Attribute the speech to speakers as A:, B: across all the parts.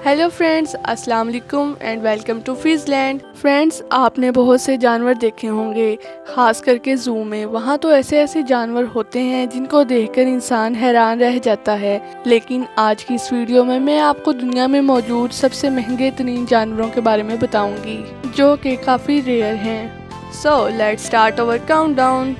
A: Hello friends, अस्सलाम वालेकुम and welcome to फिशलैंड। Friends, आपने बहुत से जानवर देखे होंगे, खास करके ज़ू में। वहाँ तो ऐसे ऐसे जानवर होते हैं जिनको देखकर इंसान हैरान रह जाता है। लेकिन आज की इस वीडियो में मैं आपको दुनिया में मौजूद सबसे महंगे तरीन जानवरों के बारे में बताऊंगी, जो कि काफ़ी रेयर हैं। So let's start our countdown.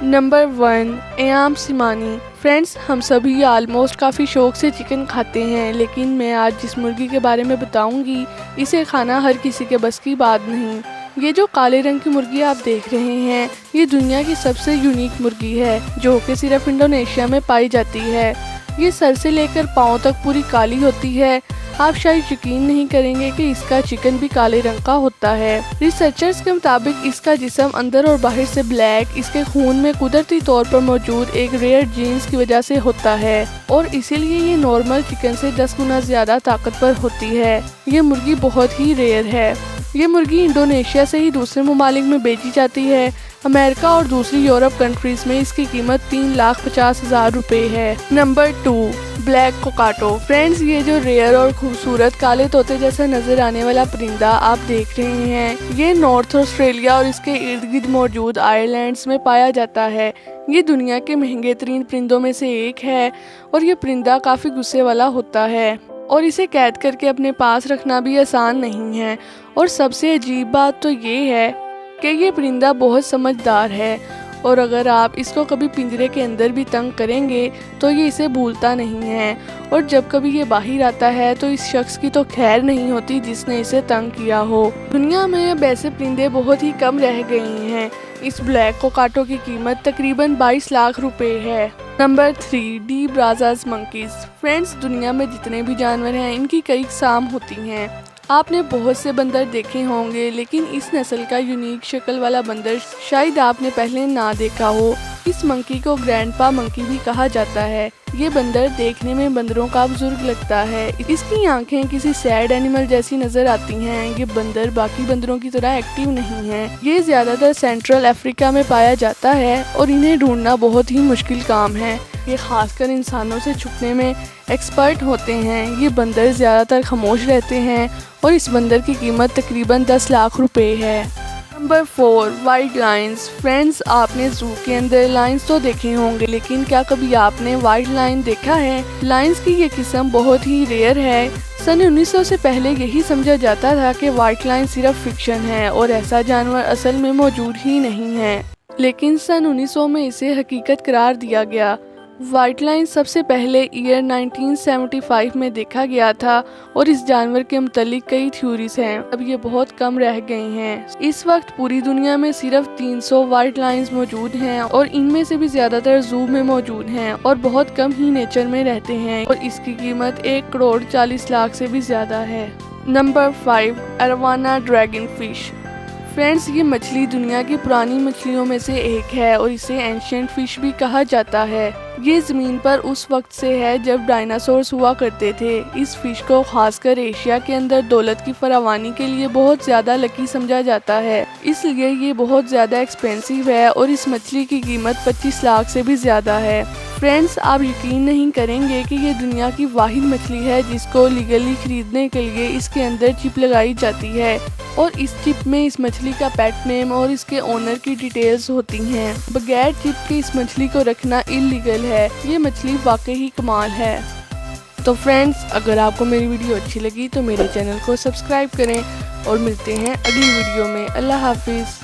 A: Number 1, एयाम सिमानी। फ्रेंड्स, हम सभी ऑलमोस्ट काफ़ी शौक से चिकन खाते हैं, लेकिन मैं आज जिस मुर्गी के बारे में बताऊंगी, इसे खाना हर किसी के बस की बात नहीं। ये जो काले रंग की मुर्गी आप देख रहे हैं, ये दुनिया की सबसे यूनिक मुर्गी है, जो कि सिर्फ इंडोनेशिया में पाई जाती है। ये सर से लेकर पाँव तक पूरी काली होती है। आप शायद यकीन नहीं करेंगे कि इसका चिकन भी काले रंग का होता है। रिसर्चर्स के मुताबिक इसका जिस्म अंदर और बाहर से ब्लैक इसके खून में कुदरती तौर पर मौजूद एक रेयर जीन्स की वजह से होता है, और इसीलिए ये नॉर्मल चिकन से 10 गुना ज्यादा ताकतवर होती है। ये मुर्गी बहुत ही रेयर है। ये मुर्गी इंडोनेशिया से ही दूसरे ममालिक में बेची जाती है। अमेरिका और दूसरी यूरोप कंट्रीज में इसकी कीमत 3,50,000 रुपए है। Number 2, black कोकाटो। फ्रेंड्स, ये जो रेयर और खूबसूरत काले तोते जैसा नजर आने वाला परिंदा आप देख रहे हैं, ये नॉर्थ ऑस्ट्रेलिया और इसके इर्द गिर्द मौजूद आइलैंड्स में पाया जाता है। ये दुनिया के महंगे तरीन परिंदों में से एक है, और ये परिंदा काफ़ी गुस्से वाला होता है, और इसे कैद करके अपने पास रखना भी आसान नहीं है। और सबसे अजीब बात तो ये है कि ये परिंदा बहुत समझदार है, और अगर आप इसको कभी पिंजरे के अंदर भी तंग करेंगे तो ये इसे भूलता नहीं है। और जब कभी ये बाहर आता है तो इस शख्स की तो खैर नहीं होती जिसने इसे तंग किया हो। दुनिया में अब ऐसे परिंदे बहुत ही कम रह गए हैं। इस ब्लैक कोकाटो की कीमत तकरीबन 22 लाख रुपए है। Number 3, De Brazza's monkeys. Friends, दुनिया में जितने भी जानवर हैं, इनकी कई अक़साम होती हैं। आपने बहुत से बंदर देखे होंगे, लेकिन इस नस्ल का यूनिक शक्ल वाला बंदर शायद आपने पहले ना देखा हो। इस मंकी को ग्रैंडपा मंकी भी कहा जाता है। ये बंदर देखने में बंदरों का बुजुर्ग लगता है। इसकी आंखें किसी सैड एनिमल जैसी नजर आती हैं। ये बंदर बाकी बंदरों की तरह एक्टिव नहीं है। ये ज्यादातर सेंट्रल अफ्रीका में पाया जाता है, और इन्हें ढूंढना बहुत ही मुश्किल काम है। ये खासकर इंसानों से छुपने में एक्सपर्ट होते हैं। ये बंदर ज्यादातर खामोश रहते हैं, और इस बंदर की कीमत तकरीबन 10 लाख रुपए है। Number 4, white Lions. फ्रेंड्स, आपने जू के अंदर लायंस तो देखे होंगे, लेकिन क्या कभी आपने वाइट लायन देखा है? लायंस की ये किस्म बहुत ही रेयर है। सन 1900 से पहले यही समझा जाता था कि वाइट लायन सिर्फ फिक्शन है और ऐसा जानवर असल में मौजूद ही नहीं है, लेकिन सन 1900 में इसे हकीकत करार दिया गया। वाइट लाइन सबसे पहले ईयर 1975 में देखा गया था, और इस जानवर के मुतालिक कई थ्योरीज हैं। अब ये बहुत कम रह गए हैं। इस वक्त पूरी दुनिया में सिर्फ 300 वाइट लाइन्स मौजूद हैं, और इनमें से भी ज्यादातर जू में मौजूद हैं और बहुत कम ही नेचर में रहते हैं, और इसकी कीमत 1,40,00,000 से भी ज्यादा है। Number 5, arowana dragon fish. Friends, ये मछली दुनिया की पुरानी मछलियों में से एक है, और इसे एंशिएंट फिश भी कहा जाता है। ये ज़मीन पर उस वक्त से है जब डायनासोर्स हुआ करते थे। इस फिश को खासकर एशिया के अंदर दौलत की फरावानी के लिए बहुत ज़्यादा लकी समझा जाता है, इसलिए ये बहुत ज़्यादा एक्सपेंसिव है, और इस मछली की कीमत 25 लाख से भी ज़्यादा है। फ्रेंड्स, आप यकीन नहीं करेंगे कि ये दुनिया की वाहिद मछली है जिसको लीगली खरीदने के लिए इसके अंदर चिप लगाई जाती है, और इस चिप में इस मछली का पेट नेम और इसके ओनर की डिटेल्स होती हैं। बगैर चिप के इस मछली को रखना इलीगल है। ये मछली वाकई ही कमाल है। तो फ्रेंड्स, अगर आपको मेरी वीडियो अच्छी लगी तो मेरे चैनल को सब्सक्राइब करें, और मिलते हैं अगली वीडियो में। अल्लाह हाफिज़।